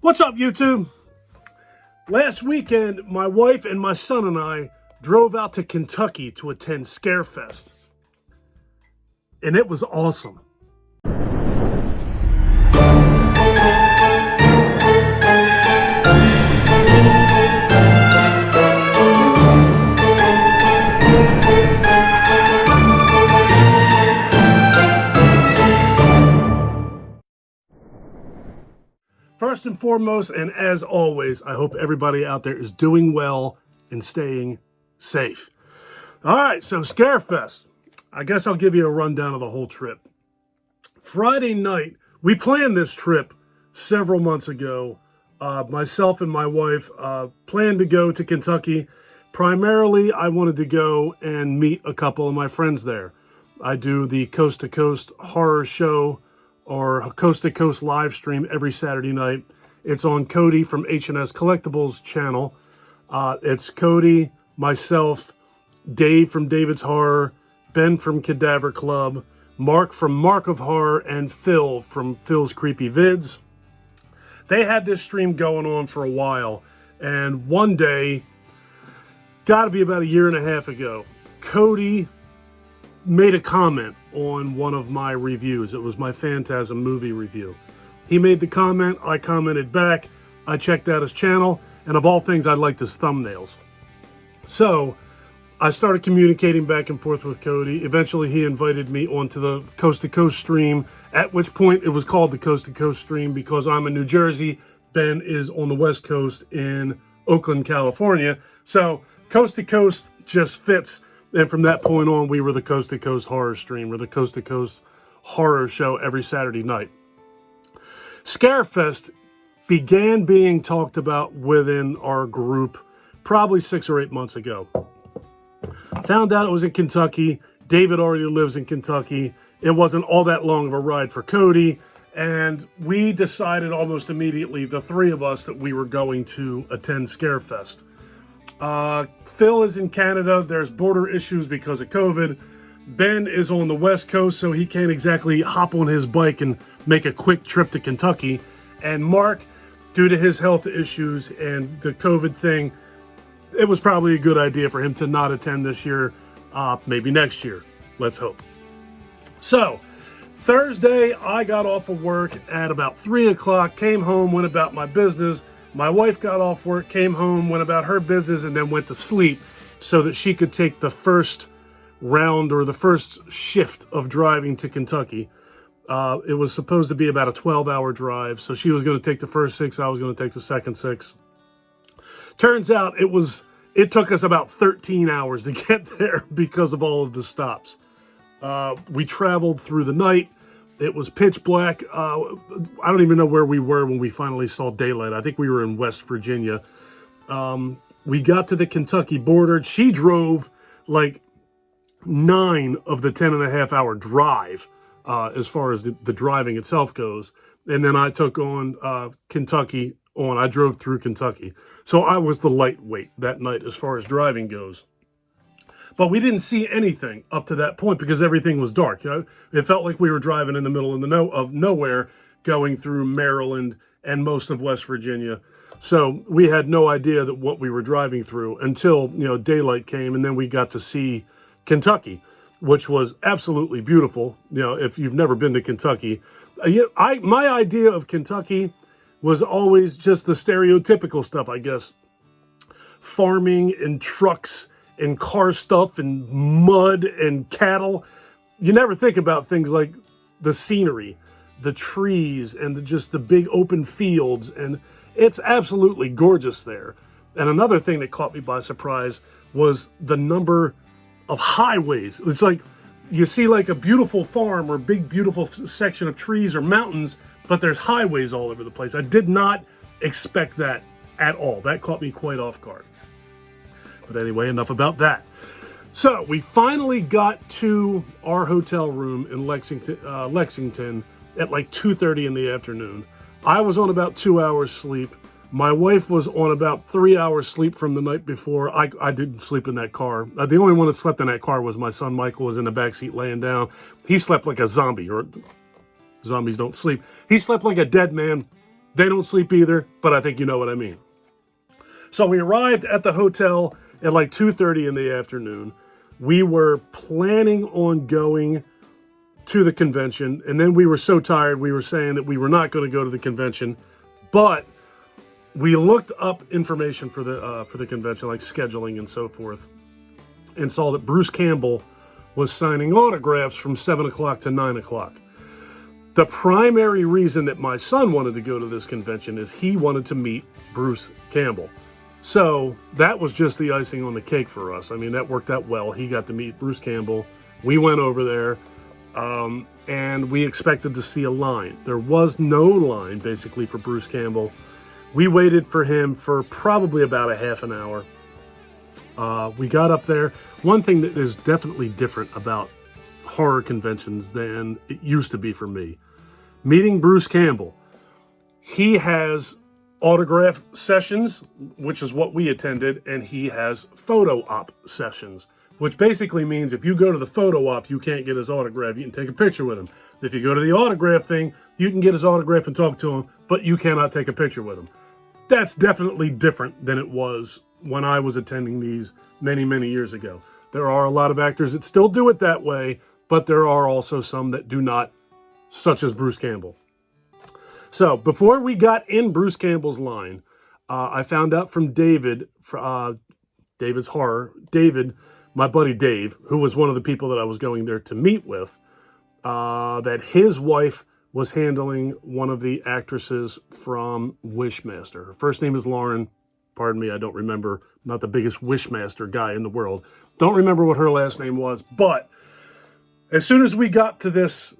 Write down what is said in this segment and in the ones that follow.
What's up, YouTube? Last weekend, my wife and my son and I drove out to Kentucky to attend Scarefest. And it was awesome. First and foremost, and as always, I hope everybody out there is doing well and staying safe. All right, so Scarefest. I guess I'll give you a rundown of the whole trip. Friday night, we planned this trip several months ago. Myself and my wife planned to go to Kentucky. Primarily, I wanted to go and meet a couple of my friends there. I do the Coast to Coast horror show or a Coast to Coast live stream every Saturday night. It's on Cody from H&S Collectibles channel. It's Cody, myself, Dave from David's Horror, Ben from Cadaver Club, Mark from Mark of Horror, and Phil from Phil's Creepy Vids. They had this stream going on for a while, and one day, gotta be about a year and a half ago, Cody made a comment on one of my reviews. It was my Phantasm movie review. He made the comment, I commented back, I checked out his channel, and of all things, I liked his thumbnails. So, I started communicating back and forth with Cody. Eventually, he invited me onto the Coast to Coast stream, at which point it was called the Coast to Coast stream because I'm in New Jersey, Ben is on the West Coast in Oakland, California. So, Coast to Coast just fits. And from that point on, we were the Coast to Coast horror stream, or the Coast to Coast horror show every Saturday night. Scarefest began being talked about within our group probably 6 or 8 months ago. Found out it was in Kentucky. David already lives in Kentucky. It wasn't all that long of a ride for Cody. And we decided almost immediately, the three of us, that we were going to attend Scarefest. Phil is in Canada. There's border issues because of COVID. Ben is on the West Coast, so he can't exactly hop on his bike and make a quick trip to Kentucky. And Mark, due to his health issues and the COVID thing, it was probably a good idea for him to not attend this year, maybe next year. Let's hope. So, Thursday, I got off of work at about 3 o'clock, came home, went about my business. My wife got off work, came home, went about her business, and then went to sleep so that she could take the first round or the first shift of driving to Kentucky. It was supposed to be about a 12-hour drive, so she was going to take the first 6, I was going to take the second 6. Turns out it took us about 13 hours to get there because of all of the stops. We traveled through the night. It was pitch black. I don't even know where we were when we finally saw daylight. I think we were in West Virginia. We got to the Kentucky border. She drove like 9 of the 10.5-hour drive as far as the driving itself goes. And then I took on Kentucky on. I drove through Kentucky. So I was the lightweight that night as far as driving goes. But we didn't see anything up to that point because everything was dark. You know, it felt like we were driving in the middle of nowhere, going through Maryland and most of West Virginia. So we had no idea that what we were driving through until, daylight came, and then we got to see Kentucky, which was absolutely beautiful. If you've never been to Kentucky, my idea of Kentucky was always just the stereotypical stuff, I guess. Farming and trucks and car stuff and mud and cattle. You never think about things like the scenery, the trees, and just the big open fields. And it's absolutely gorgeous there. And another thing that caught me by surprise was the number of highways. It's like you see like a beautiful farm or big, beautiful section of trees or mountains, but there's highways all over the place. I did not expect that at all. That caught me quite off guard. But anyway, enough about that. So we finally got to our hotel room in Lexington at like 2:30 in the afternoon. I was on about 2 hours sleep. My wife was on about 3 hours sleep from the night before. I didn't sleep in that car. The only one that slept in that car was my son Michael, was in the backseat laying down. He slept like a zombie, or zombies don't sleep. He slept like a dead man They don't sleep either, but I think you know what I mean. So we arrived at the hotel at like 2:30 in the afternoon. We were planning on going to the convention, and then we were so tired, we were saying that we were not going to go to the convention, but we looked up information for the convention, like scheduling and so forth, and saw that Bruce Campbell was signing autographs from 7 o'clock to 9 o'clock. The primary reason that my son wanted to go to this convention is he wanted to meet Bruce Campbell. So that was just the icing on the cake for us. I mean, that worked out well. He got to meet Bruce Campbell. We went over there, and we expected to see a line. There was no line, basically, for Bruce Campbell. We waited for him for probably about a half an hour. We got up there. One thing that is definitely different about horror conventions than it used to be for me, meeting Bruce Campbell. He has autograph sessions, which is what we attended, and he has photo op sessions, which basically means if you go to the photo op, you can't get his autograph. You can take a picture with him. If you go to the autograph thing, you can get his autograph and talk to him, but you cannot take a picture with him. That's definitely different than it was when I was attending these many, many years ago. There are a lot of actors that still do it that way, but there are also some that do not, such as Bruce Campbell. So before we got in Bruce Campbell's line, I found out from David, David's Horror, David, my buddy Dave, who was one of the people that I was going there to meet with, that his wife was handling one of the actresses from Wishmaster. Her first name is Lauren. Pardon me, I don't remember. I'm not the biggest Wishmaster guy in the world. Don't remember what her last name was, but as soon as we got to this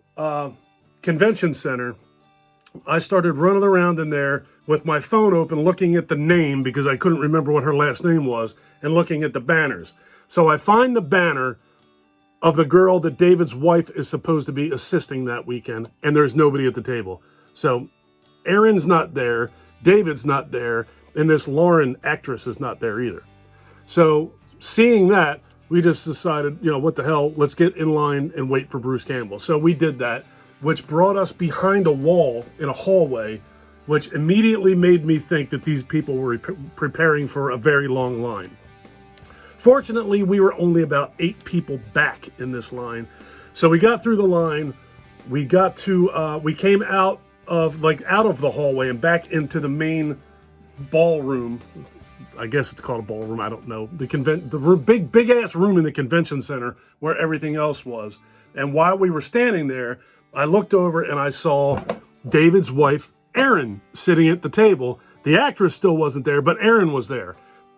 convention center, I started running around in there with my phone open, looking at the name because I couldn't remember what her last name was, and looking at the banners. So I find the banner of the girl that David's wife is supposed to be assisting that weekend, and there's nobody at the table. So Aaron's not there, David's not there, and this Lauren actress is not there either. So seeing that, we just decided, what the hell, let's get in line and wait for Bruce Campbell. So we did that, which brought us behind a wall in a hallway, which immediately made me think that these people were preparing for a very long line. Fortunately, we were only about 8 people back in this line. So we got through the line, we came out of the hallway and back into the main ballroom. I guess it's called a ballroom, I don't know. The big ass room in the convention center where everything else was. And while we were standing there, I looked over and I saw David's wife, Erin, sitting at the table. The actress still wasn't there, but Erin was there.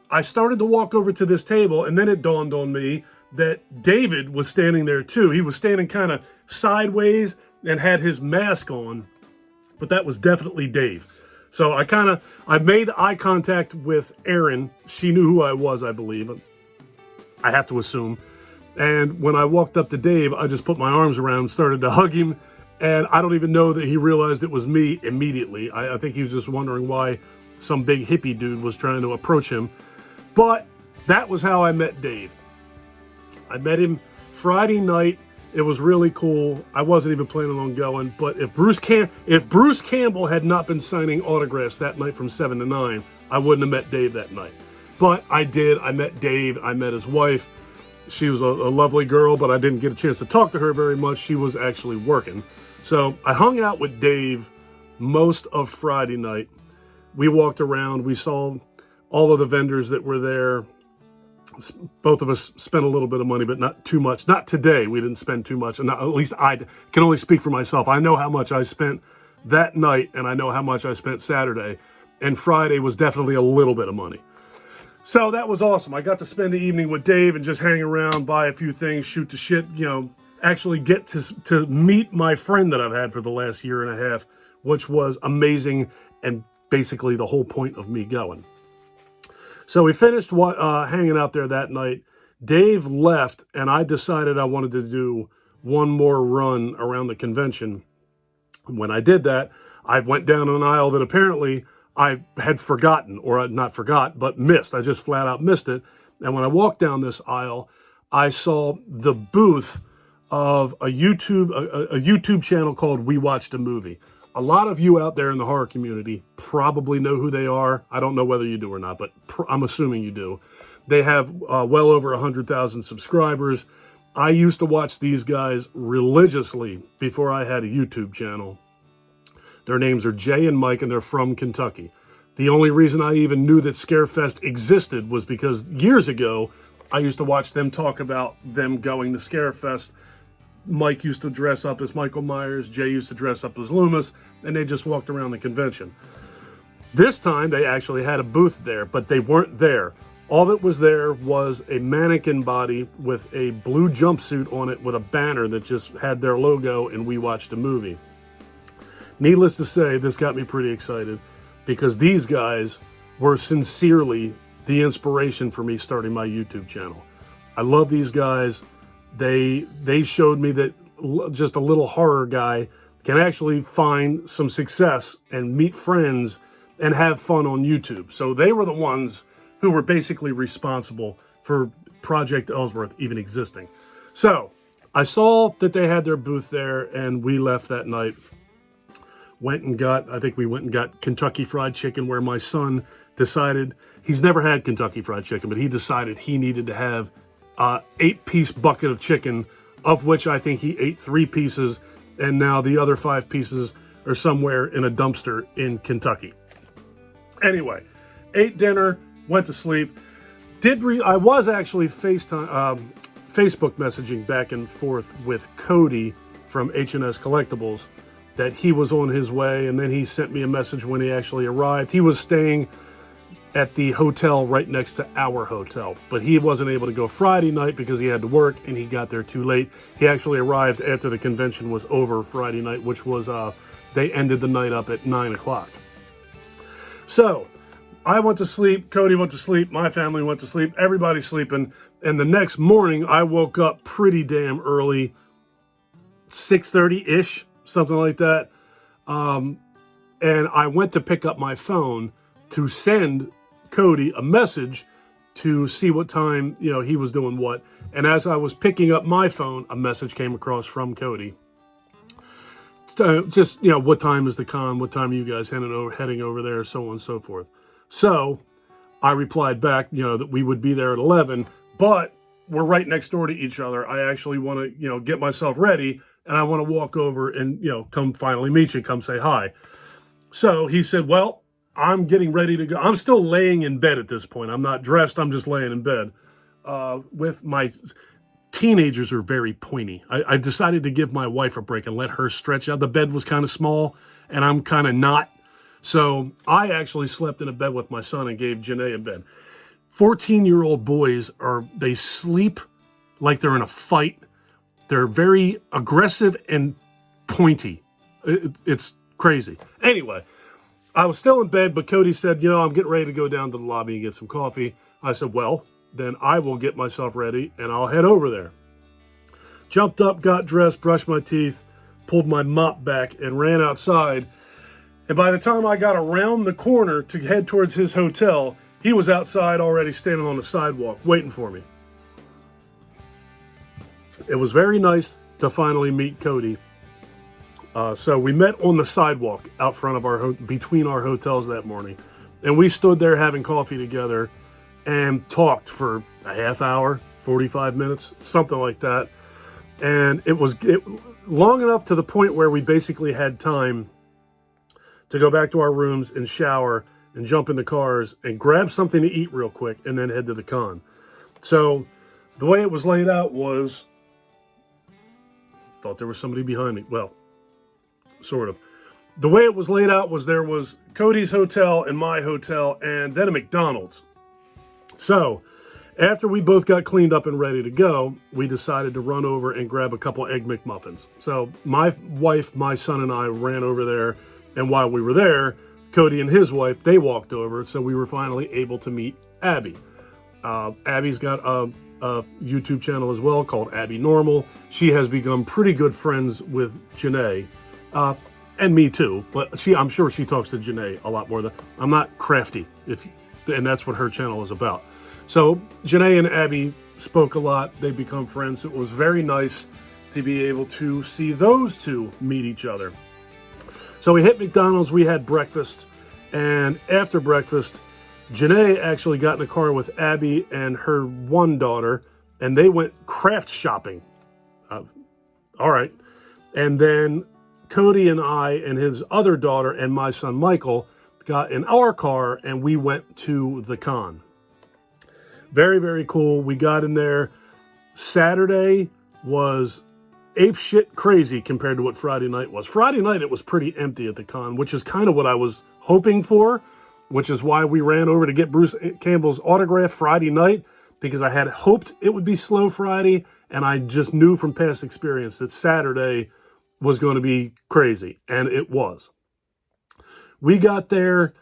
I started to walk over to this table, and then it dawned on me that David was standing there too. He was standing kind of sideways and had his mask on, but that was definitely Dave. So I made eye contact with Erin. She knew who I was, I believe. I have to assume. And when I walked up to Dave, I just put my arms around him, started to hug him, and I don't even know that he realized it was me immediately. I think he was just wondering why some big hippie dude was trying to approach him. But that was how I met Dave. I met him Friday night. It was really cool. I wasn't even planning on going, but if Bruce Campbell had not been signing autographs that night from 7 to 9, I wouldn't have met Dave that night. But I did. I met Dave. I met his wife. She was a lovely girl, but I didn't get a chance to talk to her very much. She was actually working. So I hung out with Dave most of Friday night. We walked around. We saw all of the vendors that were there. Both of us spent a little bit of money, but not too much. Not today. We didn't spend too much. And at least I can only speak for myself. I know how much I spent that night, and I know how much I spent Saturday. And Friday was definitely a little bit of money. So that was awesome. I got to spend the evening with Dave and just hang around, buy a few things, shoot the shit, actually get to meet my friend that I've had for the last year and a half, which was amazing and basically the whole point of me going. So we finished hanging out there that night. Dave left, and I decided I wanted to do one more run around the convention. When I did that, I went down an aisle that apparently I had forgotten, or not forgot, but missed. I just flat out missed it. And when I walked down this aisle, I saw the booth of a YouTube channel called We Watched a Movie. A lot of you out there in the horror community probably know who they are. I don't know whether you do or not, but I'm assuming you do. They have well over 100,000 subscribers. I used to watch these guys religiously before I had a YouTube channel. Their names are Jay and Mike, and they're from Kentucky. The only reason I even knew that Scarefest existed was because years ago, I used to watch them talk about them going to Scarefest. Mike used to dress up as Michael Myers, Jay used to dress up as Loomis, and they just walked around the convention. This time, they actually had a booth there, but they weren't there. All that was there was a mannequin body with a blue jumpsuit on it with a banner that just had their logo, and we watched a movie. Needless to say, this got me pretty excited because these guys were sincerely the inspiration for me starting my YouTube channel. I love these guys. They showed me that just a little horror guy can actually find some success and meet friends and have fun on YouTube. So they were the ones who were basically responsible for Project Ellsworth even existing. So I saw that they had their booth there, and we left that night. I think we went and got Kentucky Fried Chicken, where my son decided, he's never had Kentucky Fried Chicken, but he decided he needed to have 8-piece bucket of chicken, of which I think he ate 3 pieces, and now the other 5 pieces are somewhere in a dumpster in Kentucky. Anyway, ate dinner, went to sleep. I was actually Facebook messaging back and forth with Cody from H&S Collectibles that he was on his way, and then he sent me a message when he actually arrived. He was staying at the hotel right next to our hotel, but he wasn't able to go Friday night because he had to work, and he got there too late. He actually arrived after the convention was over Friday night, which was, they ended the night up at 9 o'clock. So I went to sleep, Cody went to sleep, my family went to sleep, everybody's sleeping, and the next morning I woke up pretty damn early, 6:30-ish, something like that, and I went to pick up my phone to send Cody a message to see what time, he was doing what. And as I was picking up my phone, a message came across from Cody. Just, what time is the con? What time are you guys heading over there? So on and so forth. So I replied back, that we would be there at 11, but we're right next door to each other. I actually want to, get myself ready, and I want to walk over and, come finally meet you, come say hi. So he said, well, I'm getting ready to go. I'm still laying in bed at this point. I'm not dressed. I'm just laying in bed. With my teenagers are very pointy. I decided to give my wife a break and let her stretch out. The bed was kind of small, and I'm kind of not. So I actually slept in a bed with my son and gave Janae a bed. 14-year-old boys they sleep like they're in a fight. They're very aggressive and pointy. It's crazy. Anyway, I was still in bed, but Cody said, I'm getting ready to go down to the lobby and get some coffee. I said, well, then I will get myself ready and I'll head over there. Jumped up, got dressed, brushed my teeth, pulled my mop back, and ran outside. And by the time I got around the corner to head towards his hotel, he was outside already standing on the sidewalk waiting for me. It was very nice to finally meet Cody. So we met on the sidewalk out front of between our hotels that morning. And we stood there having coffee together and talked for a half hour, 45 minutes, something like that. And it was long enough to the point where we basically had time to go back to our rooms and shower and jump in the cars and grab something to eat real quick and then head to the con. So the way it was laid out was, thought there was somebody behind me. Well, sort of. The way it was laid out was there was Cody's hotel and my hotel and then a McDonald's. So after we both got cleaned up and ready to go, we decided to run over and grab a couple Egg McMuffins. So my wife, my son, and I ran over there. And while we were there, Cody and his wife, they walked over. So we were finally able to meet Abby. Abby's got a YouTube channel as well called Abby Normal. She has become pretty good friends with Janae, and me too. But I'm sure she talks to Janae a lot more. I'm not crafty, and that's what her channel is about. So Janae and Abby spoke a lot. They become friends. It was very nice to be able to see those two meet each other. So we hit McDonald's, we had breakfast, and after breakfast, Janae actually got in a car with Abby and her one daughter, and they went craft shopping. All right. And then Cody and I and his other daughter and my son Michael got in our car, and we went to the con. Very, very cool. We got in there. Saturday was apeshit crazy compared to what Friday night was. Friday night, it was pretty empty at the con, which is kind of what I was hoping for, which is why we ran over to get Bruce Campbell's autograph Friday night, because I had hoped it would be slow Friday, and I just knew from past experience that Saturday was going to be crazy, and it was. We got there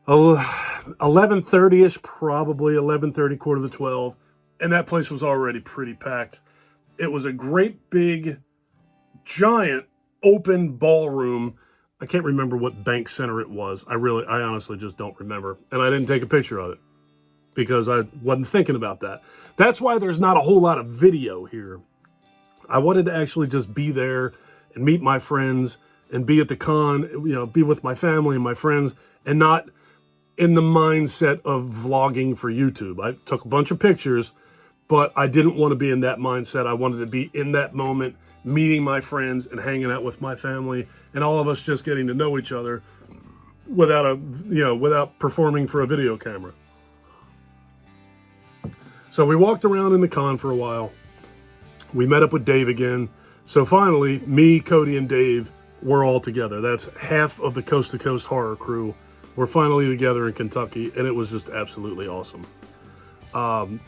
11:30ish, probably 11:30, quarter to 12, and that place was already pretty packed. It was a great big, giant, open ballroom. I can't remember what bank center it was. I honestly just don't remember, and I didn't take a picture of it because I wasn't thinking about that. That's why there's not a whole lot of video here. I wanted to actually just be there and meet my friends and be at the con, be with my family and my friends, and not in the mindset of vlogging for YouTube. I took a bunch of pictures, but I didn't want to be in that mindset. I wanted to be in that moment, meeting my friends and hanging out with my family, and all of us just getting to know each other without performing for a video camera. So we walked around in the con for a while. We met up with Dave again. So finally, me, Cody, and Dave were all together. That's half of the Coast to Coast horror crew. We're finally together in Kentucky, and it was just absolutely awesome.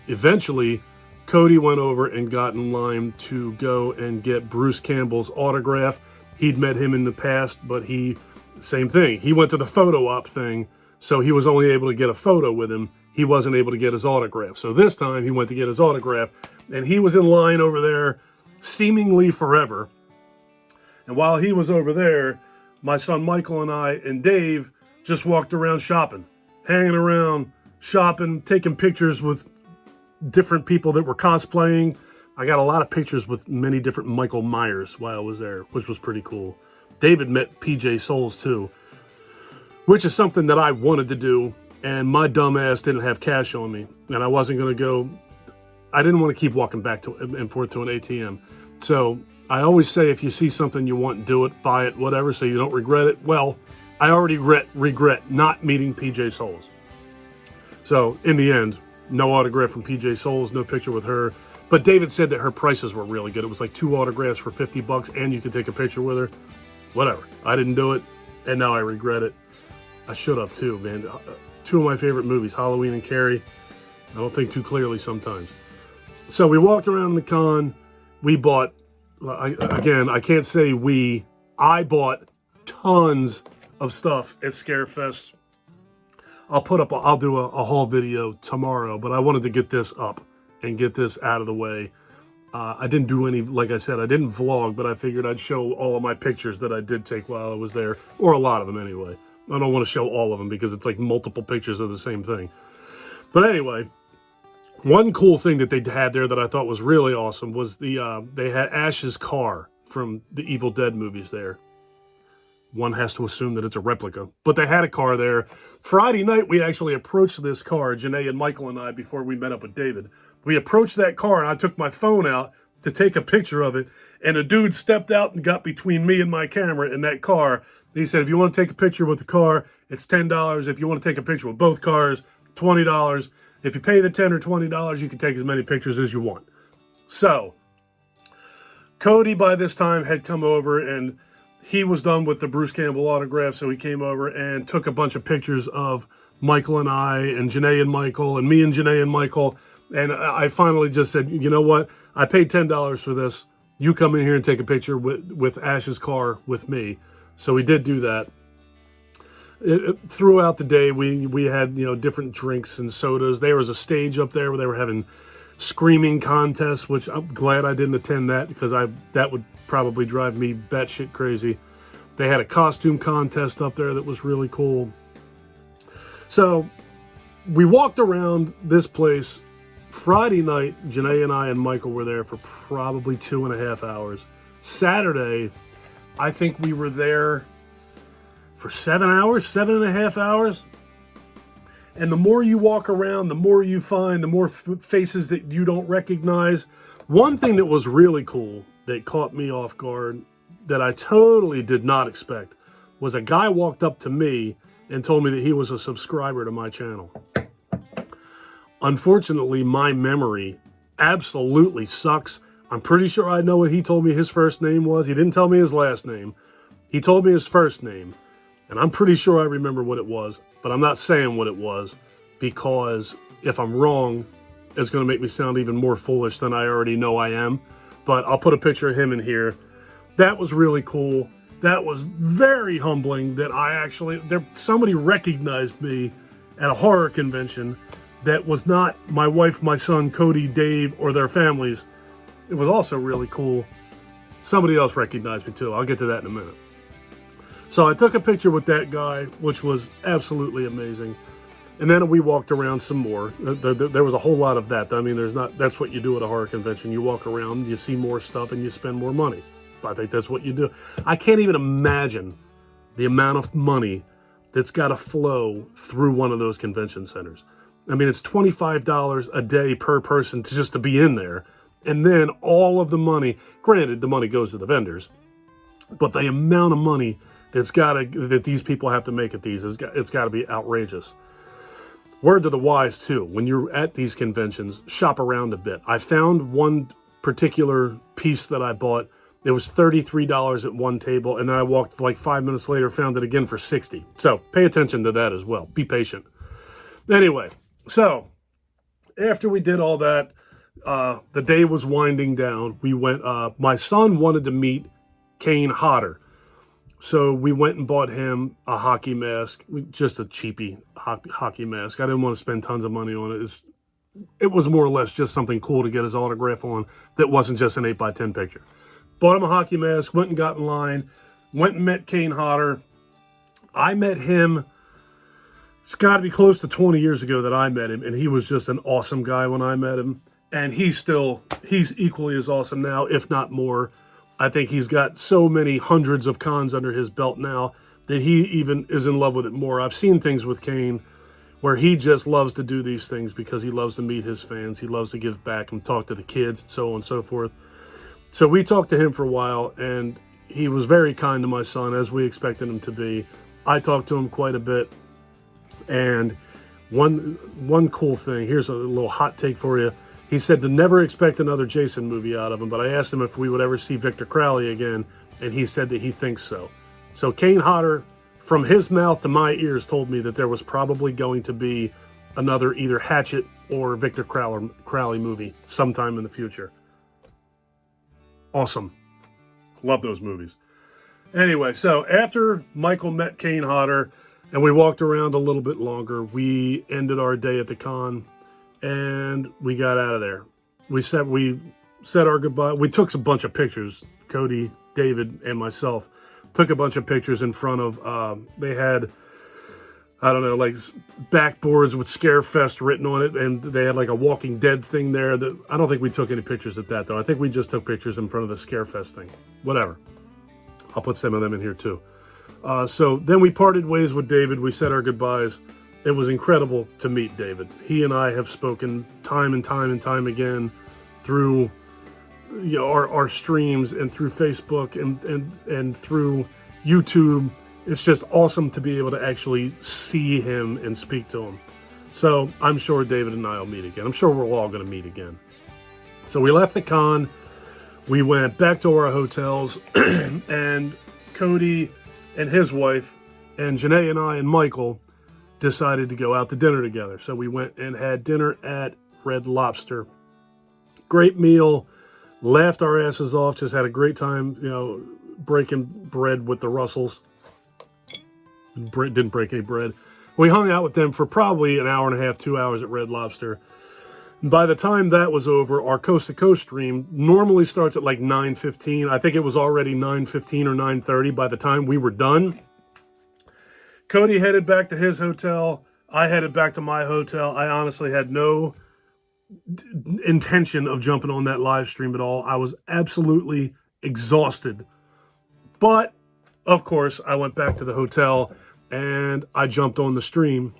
Eventually, Cody went over and got in line to go and get Bruce Campbell's autograph. He'd met him in the past, but same thing. He went to the photo op thing, so he was only able to get a photo with him. He wasn't able to get his autograph. So this time, he went to get his autograph, and he was in line over there seemingly forever. And while he was over there, my son Michael and I and Dave just walked around shopping, hanging around, shopping, taking pictures with different people that were cosplaying. I got a lot of pictures with many different Michael Myers while I was there, which was pretty cool. David met PJ Souls too, which is something that I wanted to do, and my dumb ass didn't have cash on me, and I wasn't going to go. I didn't want to keep walking back and forth to an ATM. So I always say, if you see something you want, do it, buy it, whatever, so you don't regret it. Well, I already regret not meeting PJ Souls. So in the end, no autograph from PJ Souls, no picture with her. But David said that her prices were really good. It was like 2 autographs for $50, and you could take a picture with her. Whatever. I didn't do it, and now I regret it. I should have too, man. 2 of my favorite movies, Halloween and Carrie. I don't think too clearly sometimes. So we walked around the con. We bought, I can't say I bought tons of stuff at Scarefest. I'll do a haul video tomorrow, but I wanted to get this up and get this out of the way. I didn't do any, like I said, I didn't vlog, but I figured I'd show all of my pictures that I did take while I was there, or a lot of them anyway. I don't want to show all of them because it's like multiple pictures of the same thing. But anyway, one cool thing that they had there that I thought was really awesome was they had Ash's car from the Evil Dead movies there. One has to assume that it's a replica, but they had a car there. Friday night, we actually approached this car, Janae and Michael and I, before we met up with David. We approached that car, and I took my phone out to take a picture of it, and a dude stepped out and got between me and my camera in that car. He said, if you want to take a picture with the car, it's $10. If you want to take a picture with both cars, $20. If you pay the $10 or $20, you can take as many pictures as you want. So, Cody, by this time, had come over, and he was done with the Bruce Campbell autograph, so he came over and took a bunch of pictures of Michael and I, and Janae and Michael, and me and Janae and Michael. And I finally just said, you know what? I paid $10 for this. You come in here and take a picture with Ash's car with me. So we did do that. Throughout the day, we had different drinks and sodas. There was a stage up there where they were having screaming contests, which I'm glad I didn't attend that, because that would probably drive me batshit crazy. They had a costume contest up there that was really cool. So we walked around this place. Friday night, Janae and I and Michael were there for probably 2.5 hours. Saturday, I think we were there for 7 hours, 7.5 hours. And the more you walk around, the more you find, the more faces that you don't recognize. One thing that was really cool that caught me off guard that I totally did not expect was a guy walked up to me and told me that he was a subscriber to my channel. Unfortunately, my memory absolutely sucks. I'm pretty sure I know what he told me his first name was. He didn't tell me his last name. He told me his first name. And I'm pretty sure I remember what it was. But I'm not saying what it was because if I'm wrong, it's going to make me sound even more foolish than I already know I am. But I'll put a picture of him in here. That was really cool. That was very humbling that somebody recognized me at a horror convention that was not my wife, my son, Cody, Dave, or their families. It was also really cool. Somebody else recognized me too. I'll get to that in a minute. So I took a picture with that guy, which was absolutely amazing. And then we walked around some more. There was a whole lot of that. I mean, that's what you do at a horror convention. You walk around, you see more stuff, and you spend more money. I think that's what you do. I can't even imagine the amount of money that's got to flow through one of those convention centers. I mean, it's $25 a day per person just to be in there. And then all of the money, granted, the money goes to the vendors, but the amount of money that these people have to make at these, it's got to be outrageous. Word to the wise, too. When you're at these conventions, shop around a bit. I found one particular piece that I bought. It was $33 at one table, and then I walked like 5 minutes later, found it again for $60. So pay attention to that as well. Be patient. Anyway, so after we did all that, the day was winding down. We went. My son wanted to meet Kane Hodder, so we went and bought him a hockey mask, just a cheapy hockey mask. I didn't want to spend tons of money on it. It was more or less just something cool to get his autograph on that wasn't just an 8x10 picture. Bought him a hockey mask, went and got in line, went and met Kane Hodder. I met him, it's got to be close to 20 years ago that I met him, and he was just an awesome guy when I met him. And he's equally as awesome now, if not more. I think he's got so many hundreds of cons under his belt now that he even is in love with it more. I've seen things with Kane where he just loves to do these things because he loves to meet his fans. He loves to give back and talk to the kids and so on and so forth. So we talked to him for a while, and he was very kind to my son, as we expected him to be. I talked to him quite a bit. And one cool thing, here's a little hot take for you. He said to never expect another Jason movie out of him, but I asked him if we would ever see Victor Crowley again, and he said that he thinks so. So Kane Hodder, from his mouth to my ears, told me that there was probably going to be another either Hatchet or Victor Crowley movie sometime in the future. Awesome. Love those movies. Anyway, so after Michael met Kane Hodder and we walked around a little bit longer, we ended our day at the con and we got out of there. We said our goodbye. We took a bunch of pictures. Cody, David, and myself took a bunch of pictures in front of, they had, I don't know, like backboards with Scarefest written on it, and they had like a Walking Dead thing there. I don't think we took any pictures at that, though. I think we just took pictures in front of the Scarefest thing. Whatever. I'll put some of them in here, too. So then we parted ways with David. We said our goodbyes. It was incredible to meet David. He and I have spoken time and time and time again through our streams and through Facebook and through YouTube. It's just awesome to be able to actually see him and speak to him. So I'm sure David and I will meet again. I'm sure we're all going to meet again. So we left the con. We went back to our hotels, and Cody and his wife and Janae and I and Michael decided to go out to dinner together. So we went and had dinner at Red Lobster. Great meal. Laughed our asses off. Just had a great time, breaking bread with the Russells. Didn't break any bread. We hung out with them for probably an hour and a half, 2 hours at Red Lobster. And by the time that was over, our Coast to Coast stream normally starts at like 9:15. I think it was already 9:15 or 9:30 by the time we were done. Cody headed back to his hotel. I headed back to my hotel. I honestly had no intention of jumping on that live stream at all. I was absolutely exhausted. But Of course, I went back to the hotel and I jumped on the stream.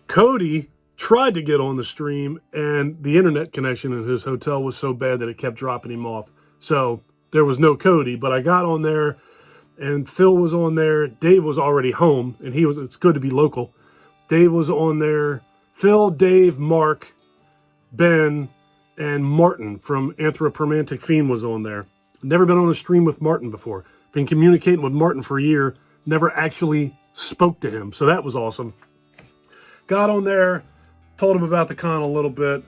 Cody tried to get on the stream, and the internet connection in his hotel was so bad that it kept dropping him off. So there was no Cody, but I got on there, and Phil was on there. Dave was already home, and it's good to be local. Dave was on there. Phil, Dave, Mark, Ben, and Martin from Anthropomantic Fiend was on there. Never been on a stream with Martin before. Been communicating with Martin for a year. Never actually spoke to him, so that was awesome. Got on there, told him about the con a little bit,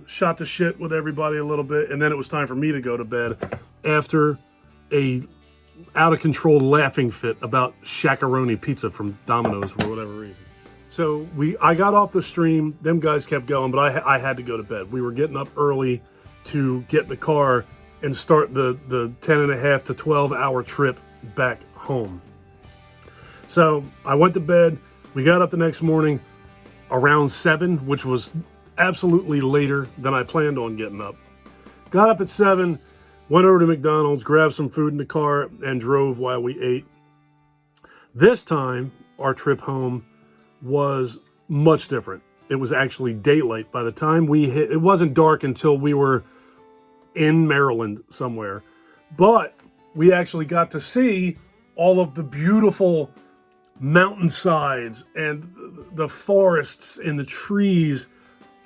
shot the shit with everybody a little bit, and then it was time for me to go to bed after a out-of-control laughing fit about shakaroni pizza from Domino's for whatever reason. So I got off the stream, them guys kept going, but I had to go to bed. We were getting up early to get in the car and start the 10.5 to 12-hour trip back home. So I went to bed. We got up the next morning around 7, which was absolutely later than I planned on getting up. Got up at 7, went over to McDonald's, grabbed some food in the car, and drove while we ate. This time, our trip home was much different. It was actually daylight. By the time we hit, it wasn't dark until we were in Maryland somewhere. But we actually got to see all of the beautiful mountainsides and the forests and the trees.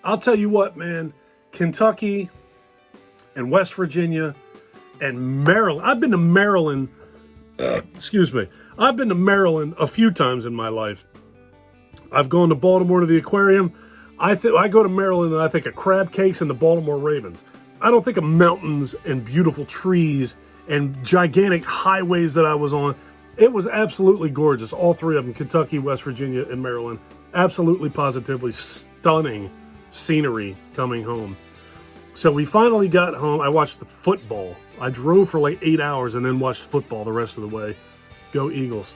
I'll tell you what, man, Kentucky and West Virginia and Maryland. I've been to Maryland, I've been to Maryland a few times in my life. I've gone to Baltimore to the aquarium. I go to Maryland and I think of crab cakes and the Baltimore Ravens. I don't think of mountains and beautiful trees and gigantic highways that I was on. It was absolutely gorgeous. All three of them, Kentucky, West Virginia, and Maryland. Absolutely, positively stunning scenery coming home. So we finally got home. I watched the football. I drove for like 8 hours and then watched football the rest of the way. Go Eagles.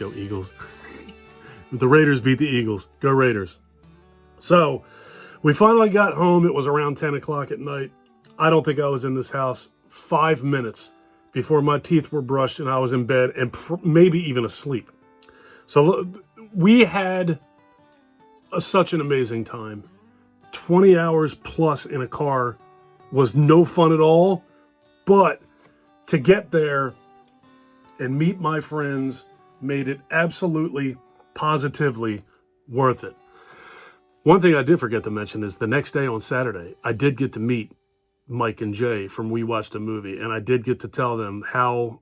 Go Eagles. The Raiders beat the Eagles. Go Raiders. So we finally got home. It was around 10 o'clock at night. I don't think I was in this house 5 minutes before my teeth were brushed and I was in bed and maybe even asleep. So we had such an amazing time. 20 hours plus in a car was no fun at all, but to get there and meet my friends made it absolutely, positively worth it. One thing I did forget to mention is the next day on Saturday, I did get to meet Mike and Jay from We Watched a Movie, and I did get to tell them how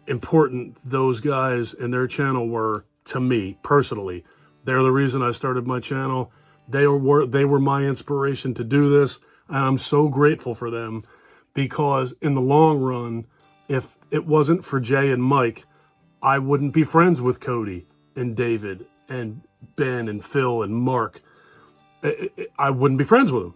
important those guys and their channel were to me personally. They're the reason I started my channel. They were my inspiration to do this, and I'm so grateful for them, because in the long run, if it wasn't for Jay and Mike, I wouldn't be friends with Cody and David and Ben and Phil and Mark. I wouldn't be friends with them,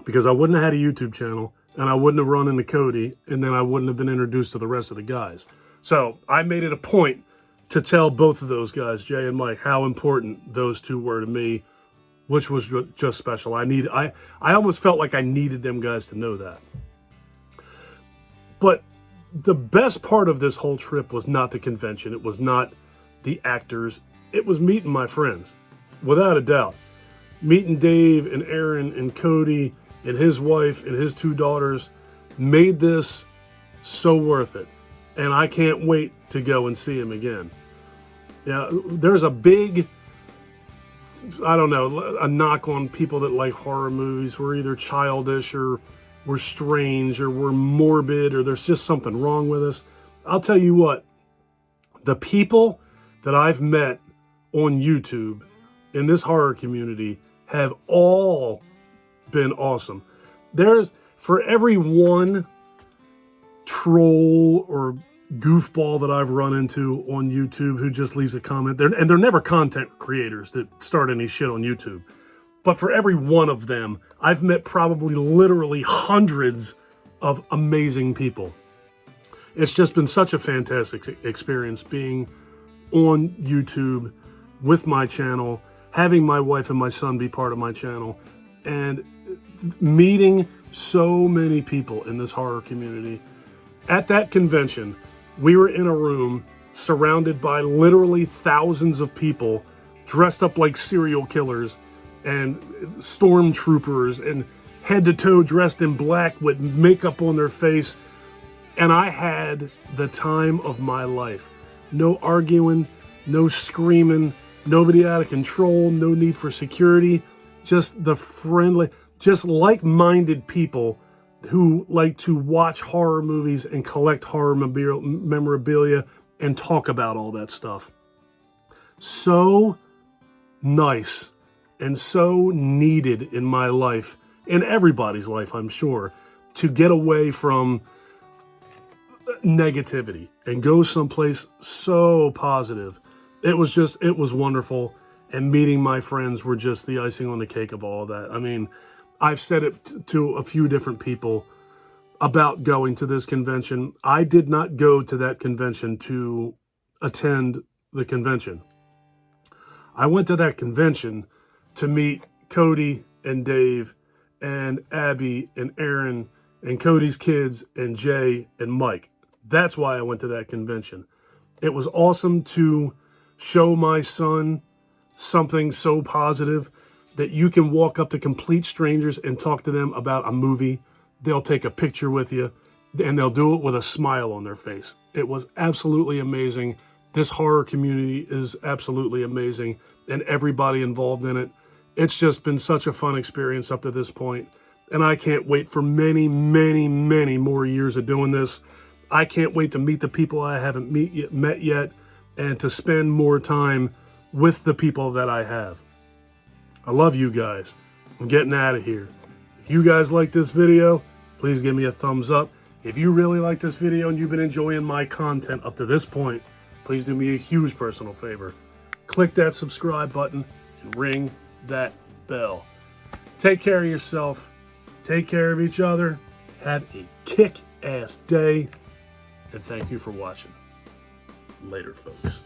because I wouldn't have had a YouTube channel, and I wouldn't have run into Cody, and then I wouldn't have been introduced to the rest of the guys. So I made it a point to tell both of those guys, Jay and Mike, how important those two were to me, which was just special. I almost felt like I needed them guys to know that. But the best part of this whole trip was not the convention. It was not the actors. It was meeting my friends, without a doubt. Meeting Dave and Aaron and Cody and his wife and his 2 daughters made this so worth it. And I can't wait to go and see him again. Yeah, there's a big, I don't know, a knock on people that like horror movies. We're either childish or we're strange or we're morbid or there's just something wrong with us. I'll tell you what, the people that I've met on YouTube in this horror community have all been awesome. There's, for every one troll or goofball that I've run into on YouTube who just leaves a comment, they're never content creators that start any shit on YouTube. But for every one of them, I've met probably literally hundreds of amazing people. It's just been such a fantastic experience being on YouTube with my channel, having my wife and my son be part of my channel, and meeting so many people in this horror community. At that convention, we were in a room surrounded by literally thousands of people dressed up like serial killers and stormtroopers and head to toe dressed in black with makeup on their face. And I had the time of my life. No arguing, no screaming, nobody out of control, no need for security. Just the friendly, just like-minded people who like to watch horror movies and collect horror memorabilia and talk about all that stuff. So nice and so needed in my life, in everybody's life, I'm sure, to get away from negativity and go someplace so positive. It was wonderful. And meeting my friends were just the icing on the cake of all of that. I mean, I've said it to a few different people about going to this convention. I did not go to that convention to attend the convention. I went to that convention to meet Cody and Dave and Abby and Aaron and Cody's kids and Jay and Mike. That's why I went to that convention. It was awesome to show my son something so positive that you can walk up to complete strangers and talk to them about a movie. They'll take a picture with you, and they'll do it with a smile on their face. It was absolutely amazing. This horror community is absolutely amazing, and everybody involved in it. It's just been such a fun experience up to this point, and I can't wait for many, many, many more years of doing this. I can't wait to meet the people I haven't met yet, and to spend more time with the people that I have. I love you guys. I'm getting out of here. If you guys like this video, please give me a thumbs up. If you really like this video and you've been enjoying my content up to this point, please do me a huge personal favor. Click that subscribe button and ring that bell. Take care of yourself. Take care of each other. Have a kick-ass day. And thank you for watching. Later, folks.